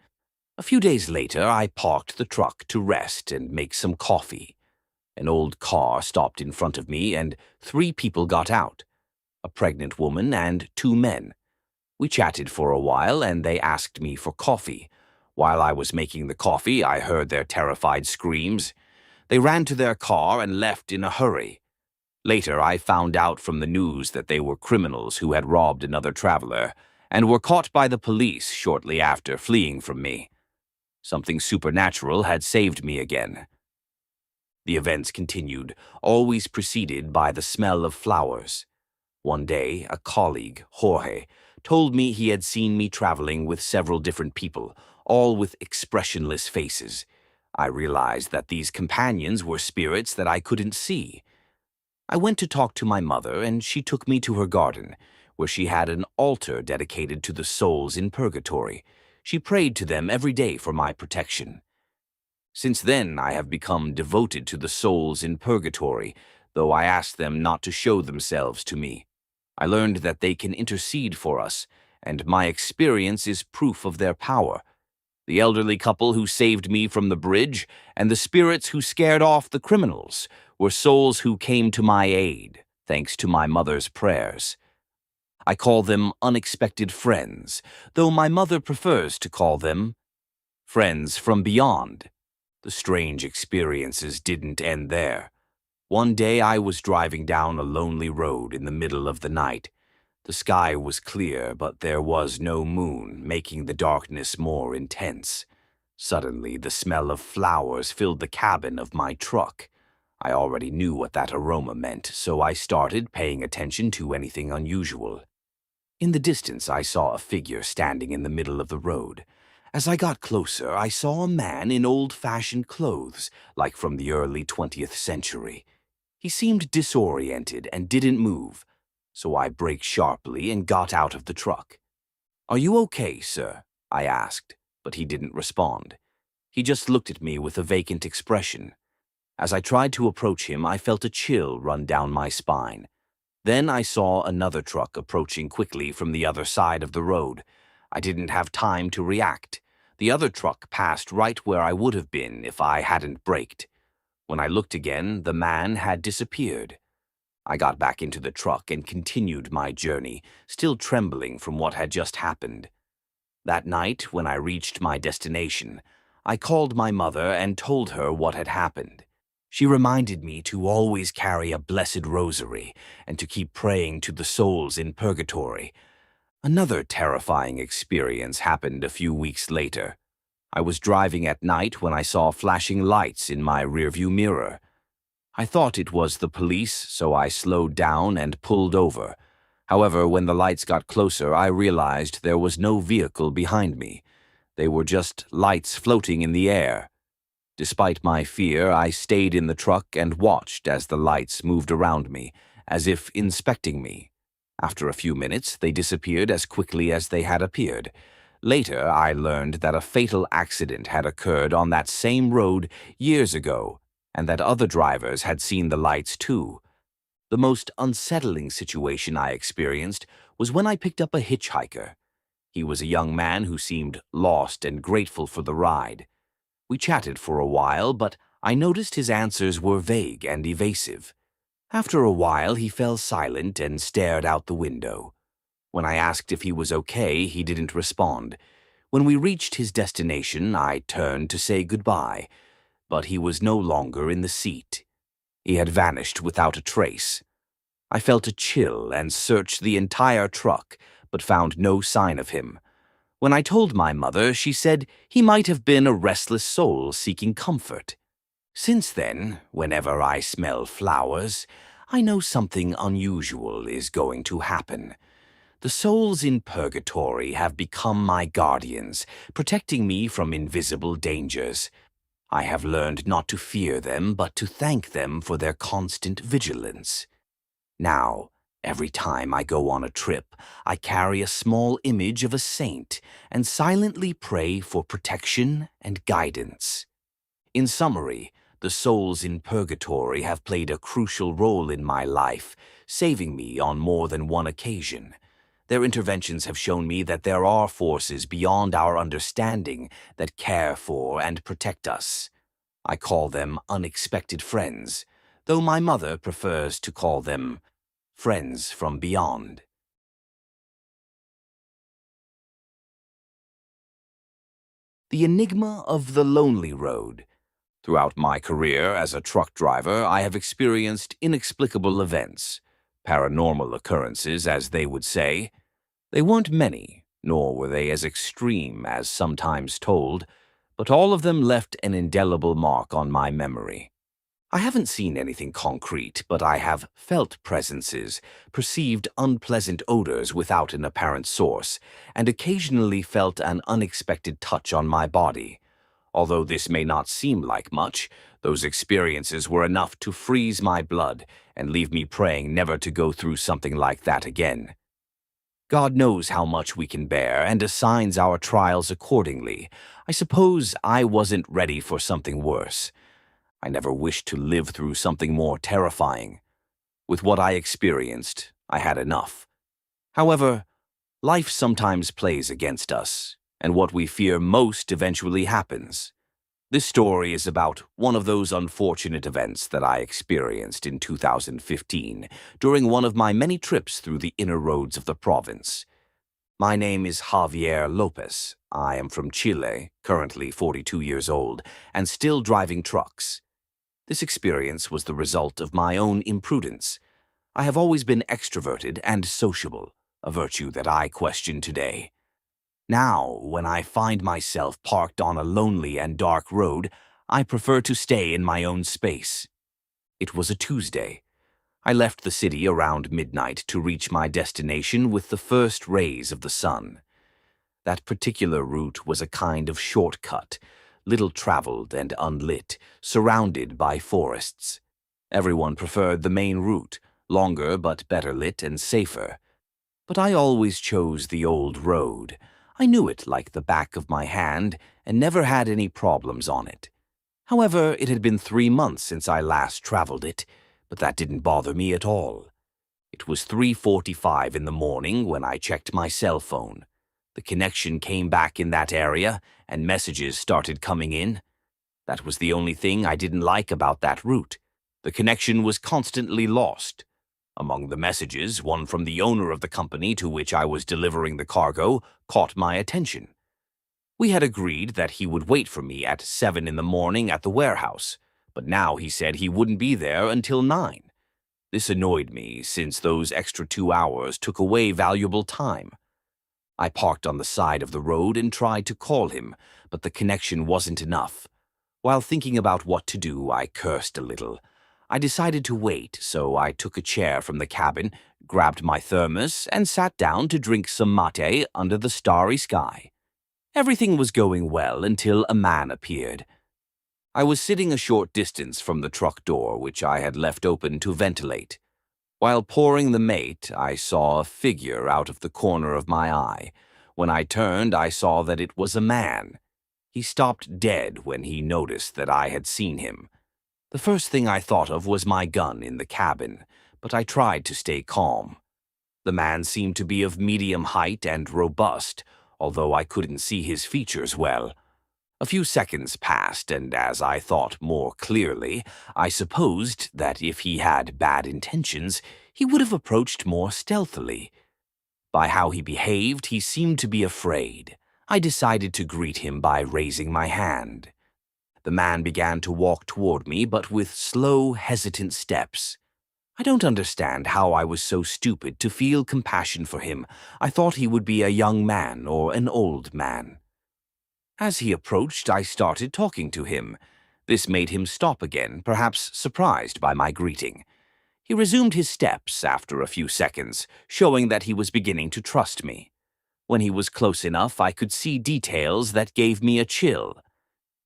A few days later, I parked the truck to rest and make some coffee. An old car stopped in front of me, and 3 people got out: a pregnant woman and 2 men. We chatted for a while, and they asked me for coffee. While I was making the coffee, I heard their terrified screams. They ran to their car and left in a hurry. Later, I found out from the news that they were criminals who had robbed another traveler and were caught by the police shortly after fleeing from me. Something supernatural had saved me again. The events continued, always preceded by the smell of flowers. One day, a colleague, Jorge, told me he had seen me traveling with several different people, all with expressionless faces. I realized that these companions were spirits that I couldn't see. I went to talk to my mother, and she took me to her garden, where she had an altar dedicated to the souls in purgatory. She prayed to them every day for my protection. Since then, I have become devoted to the souls in purgatory, though I asked them not to show themselves to me. I learned that they can intercede for us, and my experience is proof of their power. The elderly couple who saved me from the bridge and the spirits who scared off the criminals were souls who came to my aid, thanks to my mother's prayers. I call them unexpected friends, though my mother prefers to call them friends from beyond. The strange experiences didn't end there. One day I was driving down a lonely road in the middle of the night. The sky was clear, but there was no moon, making the darkness more intense. Suddenly, the smell of flowers filled the cabin of my truck. I already knew what that aroma meant, so I started paying attention to anything unusual. In the distance, I saw a figure standing in the middle of the road. As I got closer, I saw a man in old-fashioned clothes, like from the early 20th century. He seemed disoriented and didn't move, so I braked sharply and got out of the truck. "Are you okay, sir?" I asked, but he didn't respond. He just looked at me with a vacant expression. As I tried to approach him, I felt a chill run down my spine. Then I saw another truck approaching quickly from the other side of the road. I didn't have time to react. The other truck passed right where I would have been if I hadn't braked. When I looked again, the man had disappeared. I got back into the truck and continued my journey, still trembling from what had just happened. That night, when I reached my destination, I called my mother and told her what had happened. She reminded me to always carry a blessed rosary and to keep praying to the souls in purgatory. Another terrifying experience happened a few weeks later. I was driving at night when I saw flashing lights in my rearview mirror. I thought it was the police, so I slowed down and pulled over. However, when the lights got closer, I realized there was no vehicle behind me. They were just lights floating in the air. Despite my fear, I stayed in the truck and watched as the lights moved around me, as if inspecting me. After a few minutes, they disappeared as quickly as they had appeared. Later, I learned that a fatal accident had occurred on that same road years ago, and that other drivers had seen the lights too. The most unsettling situation I experienced was when I picked up a hitchhiker. He was a young man who seemed lost and grateful for the ride. We chatted for a while, but I noticed his answers were vague and evasive. After a while, he fell silent and stared out the window. When I asked if he was okay, he didn't respond. When we reached his destination, I turned to say goodbye, but he was no longer in the seat. He had vanished without a trace. I felt a chill and searched the entire truck, but found no sign of him. When I told my mother, she said he might have been a restless soul seeking comfort. Since then, whenever I smell flowers, I know something unusual is going to happen. The souls in purgatory have become my guardians, protecting me from invisible dangers. I have learned not to fear them, but to thank them for their constant vigilance. Now, every time I go on a trip, I carry a small image of a saint and silently pray for protection and guidance. In summary, the souls in purgatory have played a crucial role in my life, saving me on more than one occasion. Their interventions have shown me that there are forces beyond our understanding that care for and protect us. I call them unexpected friends, though my mother prefers to call them friends from beyond. The Enigma of the Lonely Road. Throughout my career as a truck driver, I have experienced inexplicable events, paranormal occurrences, as they would say. They weren't many, nor were they as extreme as sometimes told, but all of them left an indelible mark on my memory. I haven't seen anything concrete, but I have felt presences, perceived unpleasant odors without an apparent source, and occasionally felt an unexpected touch on my body. Although this may not seem like much, those experiences were enough to freeze my blood and leave me praying never to go through something like that again. God knows how much we can bear and assigns our trials accordingly. I suppose I wasn't ready for something worse. I never wished to live through something more terrifying. With what I experienced, I had enough. However, life sometimes plays against us, and what we fear most eventually happens. This story is about one of those unfortunate events that I experienced in 2015 during one of my many trips through the inner roads of the province. My name is Javier Lopez. I am from Chile, currently 42 years old, and still driving trucks. This experience was the result of my own imprudence. I have always been extroverted and sociable, a virtue that I question today. Now, when I find myself parked on a lonely and dark road, I prefer to stay in my own space. It was a Tuesday. I left the city around midnight to reach my destination with the first rays of the sun. That particular route was a kind of shortcut, little traveled and unlit, surrounded by forests. Everyone preferred the main route, longer but better lit and safer. But I always chose the old road. I knew it like the back of my hand and never had any problems on it. However, it had been 3 months since I last traveled it, but that didn't bother me at all. It was 3:45 in the morning when I checked my cell phone. The connection came back in that area, and messages started coming in. That was the only thing I didn't like about that route. The connection was constantly lost. Among the messages, one from the owner of the company to which I was delivering the cargo caught my attention. We had agreed that he would wait for me at 7 in the morning at the warehouse, but now he said he wouldn't be there until 9. This annoyed me, since those extra 2 hours took away valuable time. I parked on the side of the road and tried to call him, but the connection wasn't enough. While thinking about what to do, I cursed a little. I decided to wait, so I took a chair from the cabin, grabbed my thermos, and sat down to drink some mate under the starry sky. Everything was going well until a man appeared. I was sitting a short distance from the truck door, which I had left open to ventilate. While pouring the mate, I saw a figure out of the corner of my eye. When I turned, I saw that it was a man. He stopped dead when he noticed that I had seen him. The first thing I thought of was my gun in the cabin, but I tried to stay calm. The man seemed to be of medium height and robust, although I couldn't see his features well. A few seconds passed, and as I thought more clearly, I supposed that if he had bad intentions, he would have approached more stealthily. By how he behaved, he seemed to be afraid. I decided to greet him by raising my hand. The man began to walk toward me, but with slow, hesitant steps. I don't understand how I was so stupid to feel compassion for him. I thought he would be a young man or an old man. As he approached, I started talking to him. This made him stop again, perhaps surprised by my greeting. He resumed his steps after a few seconds, showing that he was beginning to trust me. When he was close enough, I could see details that gave me a chill.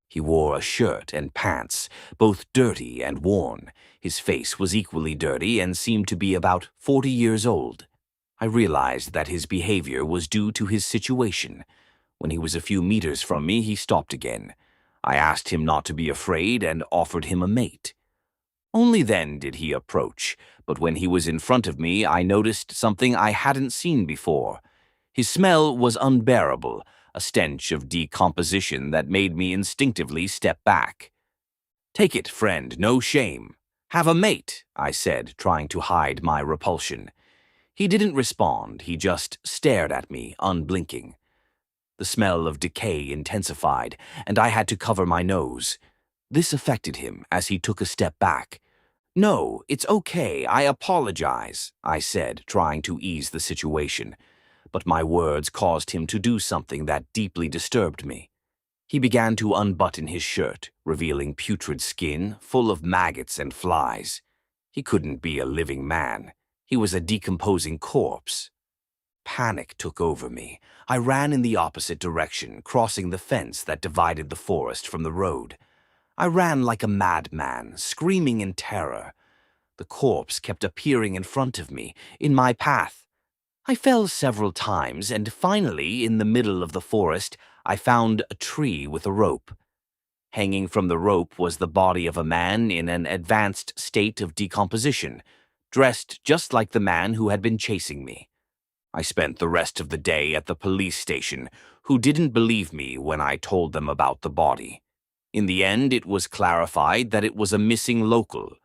He wore a shirt and pants, both dirty and worn. His face was equally dirty and seemed to be about 40 years old. I realized that his behavior was due to his situation. When he was a few meters from me, he stopped again. I asked him not to be afraid and offered him a mate. Only then did he approach, but when he was in front of me, I noticed something I hadn't seen before. His smell was unbearable, a stench of decomposition that made me instinctively step back. "Take it, friend, no shame. Have a mate," I said, trying to hide my repulsion. He didn't respond, he just stared at me, unblinking. The smell of decay intensified, and I had to cover my nose. This affected him as he took a step back. "No, it's okay, I apologize," I said, trying to ease the situation. But my words caused him to do something that deeply disturbed me. He began to unbutton his shirt, revealing putrid skin full of maggots and flies. He couldn't be a living man. He was a decomposing corpse. Panic took over me. I ran in the opposite direction, crossing the fence that divided the forest from the road. I ran like a madman, screaming in terror. The corpse kept appearing in front of me, in my path. I fell several times, and finally, in the middle of the forest, I found a tree with a rope. Hanging from the rope was the body of a man in an advanced state of decomposition, dressed just like the man who had been chasing me. I spent the rest of the day at the police station, who didn't believe me when I told them about the body. In the end, it was clarified that it was a missing local.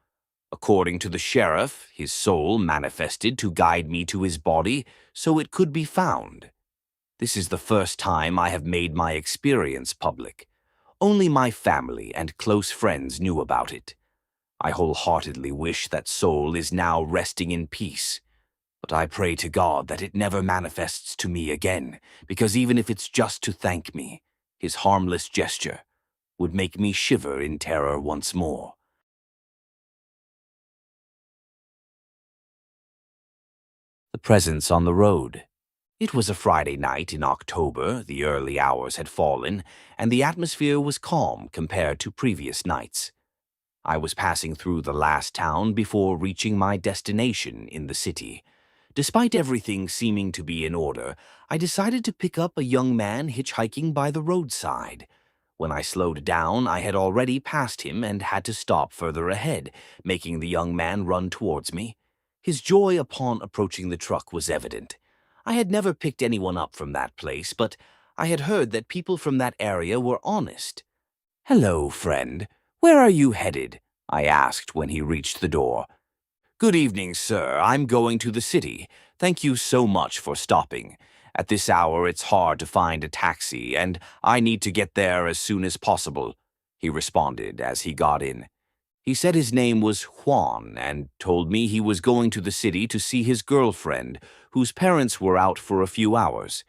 According to the sheriff, his soul manifested to guide me to his body so it could be found. This is the first time I have made my experience public. Only my family and close friends knew about it. I wholeheartedly wish that soul is now resting in peace. But I pray to God that it never manifests to me again, because even if it's just to thank me, his harmless gesture would make me shiver in terror once more. The presence on the road. It was a Friday night in October, the early hours had fallen, and the atmosphere was calm compared to previous nights. I was passing through the last town before reaching my destination in the city. Despite everything seeming to be in order, I decided to pick up a young man hitchhiking by the roadside. When I slowed down, I had already passed him and had to stop further ahead, making the young man run towards me. His joy upon approaching the truck was evident. I had never picked anyone up from that place, but I had heard that people from that area were honest. "Hello, friend. Where are you headed?" I asked when he reached the door. "Good evening, sir. I'm going to the city. Thank you so much for stopping. At this hour, it's hard to find a taxi, and I need to get there as soon as possible," he responded as he got in. He said his name was Juan and told me he was going to the city to see his girlfriend, whose parents were out for a few hours.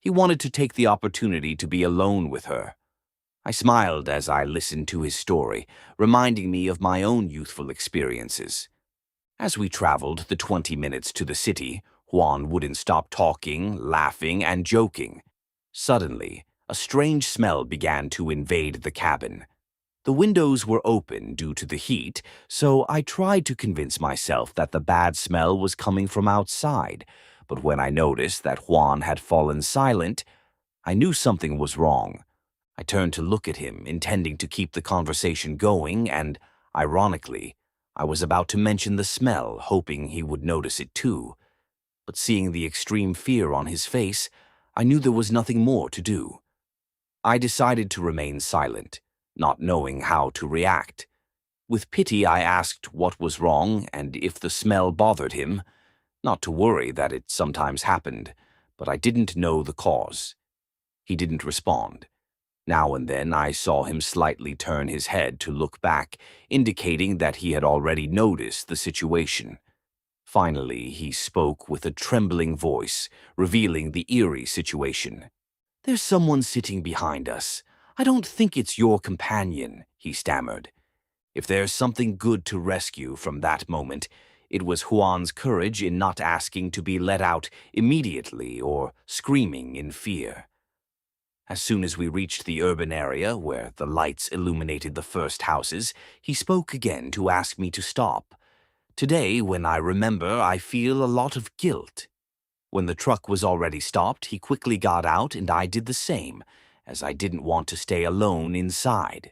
He wanted to take the opportunity to be alone with her. I smiled as I listened to his story, reminding me of my own youthful experiences. As we traveled the 20 minutes to the city, Juan wouldn't stop talking, laughing, and joking. Suddenly, a strange smell began to invade the cabin. The windows were open due to the heat, so I tried to convince myself that the bad smell was coming from outside. But when I noticed that Juan had fallen silent, I knew something was wrong. I turned to look at him, intending to keep the conversation going, and, ironically, I was about to mention the smell, hoping he would notice it too. But seeing the extreme fear on his face, I knew there was nothing more to do. I decided to remain silent, not knowing how to react. With pity, I asked what was wrong and if the smell bothered him. Not to worry that it sometimes happened, but I didn't know the cause. He didn't respond. Now and then I saw him slightly turn his head to look back, indicating that he had already noticed the situation. Finally, he spoke with a trembling voice, revealing the eerie situation. "There's someone sitting behind us. I don't think it's your companion," he stammered. If there's something good to rescue from that moment, it was Juan's courage in not asking to be let out immediately or screaming in fear. As soon as we reached the urban area where the lights illuminated the first houses, he spoke again to ask me to stop. Today, when I remember, I feel a lot of guilt. When the truck was already stopped, he quickly got out and I did the same, as I didn't want to stay alone inside.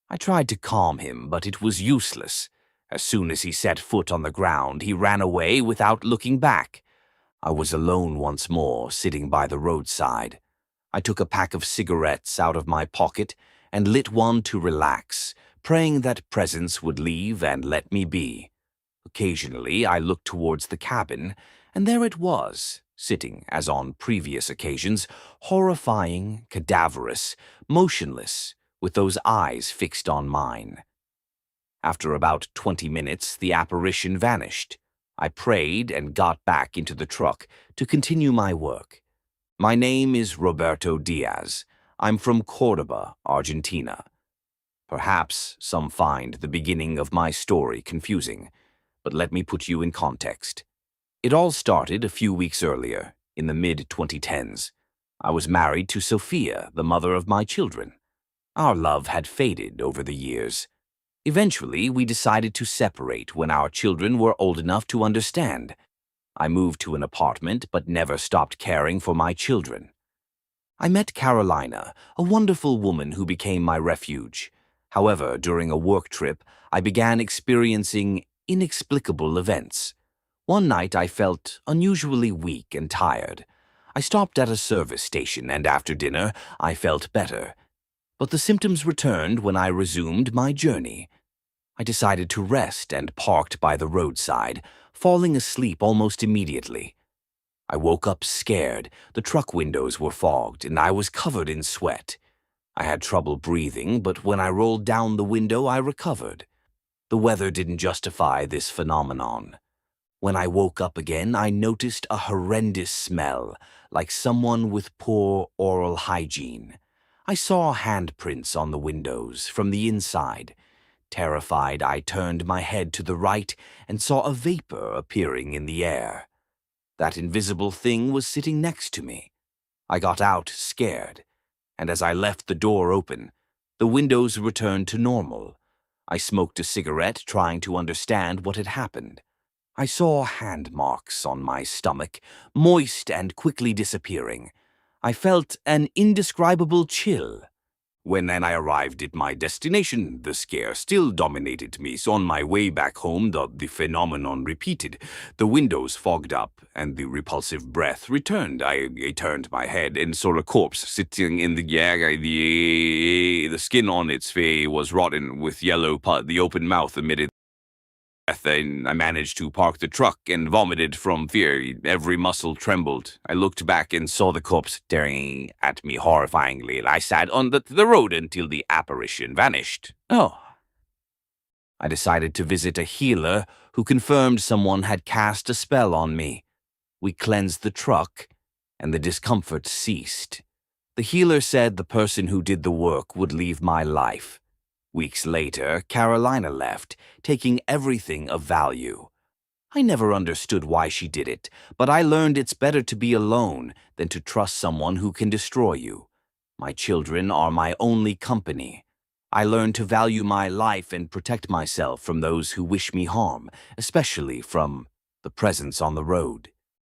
I tried to calm him, but it was useless. As soon as he set foot on the ground, he ran away without looking back. I was alone once more, sitting by the roadside. I took a pack of cigarettes out of my pocket and lit one to relax, praying that presence would leave and let me be. Occasionally, I looked towards the cabin, and there it was, sitting, as on previous occasions, horrifying, cadaverous, motionless, with those eyes fixed on mine. After about 20 minutes, the apparition vanished. I prayed and got back into the truck to continue my work. My name is Roberto Diaz. I'm from Cordoba, Argentina. Perhaps some find the beginning of my story confusing, but let me put you in context. It all started a few weeks earlier, in the mid-2010s. I was married to Sophia, the mother of my children. Our love had faded over the years. Eventually, we decided to separate when our children were old enough to understand. I moved to an apartment but never stopped caring for my children. I met Carolina, a wonderful woman who became my refuge. However, during a work trip, I began experiencing inexplicable events. One night I felt unusually weak and tired. I stopped at a service station and after dinner I felt better. But the symptoms returned when I resumed my journey. I decided to rest and parked by the roadside, falling asleep almost immediately. I woke up scared. The truck windows were fogged and I was covered in sweat. I had trouble breathing, but when I rolled down the window, I recovered. The weather didn't justify this phenomenon. When I woke up again, I noticed a horrendous smell, like someone with poor oral hygiene. I saw handprints on the windows from the inside. Terrified, I turned my head to the right and saw a vapor appearing in the air. That invisible thing was sitting next to me. I got out, scared, and as I left the door open, the windows returned to normal. I smoked a cigarette, trying to understand what had happened. I saw hand marks on my stomach, moist and quickly disappearing. I felt an indescribable chill. When I arrived at my destination, the scare still dominated me, so on my way back home, the phenomenon repeated. The windows fogged up, and the repulsive breath returned. I turned my head and saw a corpse sitting in the air. The skin on its face was rotten with yellow pus. The open mouth emitted and I managed to park the truck and vomited from fear. Every muscle trembled. I looked back and saw the corpse staring at me horrifyingly. I sat on the road until the apparition vanished. Oh. I decided to visit a healer who confirmed someone had cast a spell on me. We cleansed the truck, and the discomfort ceased. The healer said the person who did the work would leave my life. Weeks later, Carolina left, taking everything of value. I never understood why she did it, but I learned it's better to be alone than to trust someone who can destroy you. My children are my only company. I learned to value my life and protect myself from those who wish me harm, especially from the presence on the road.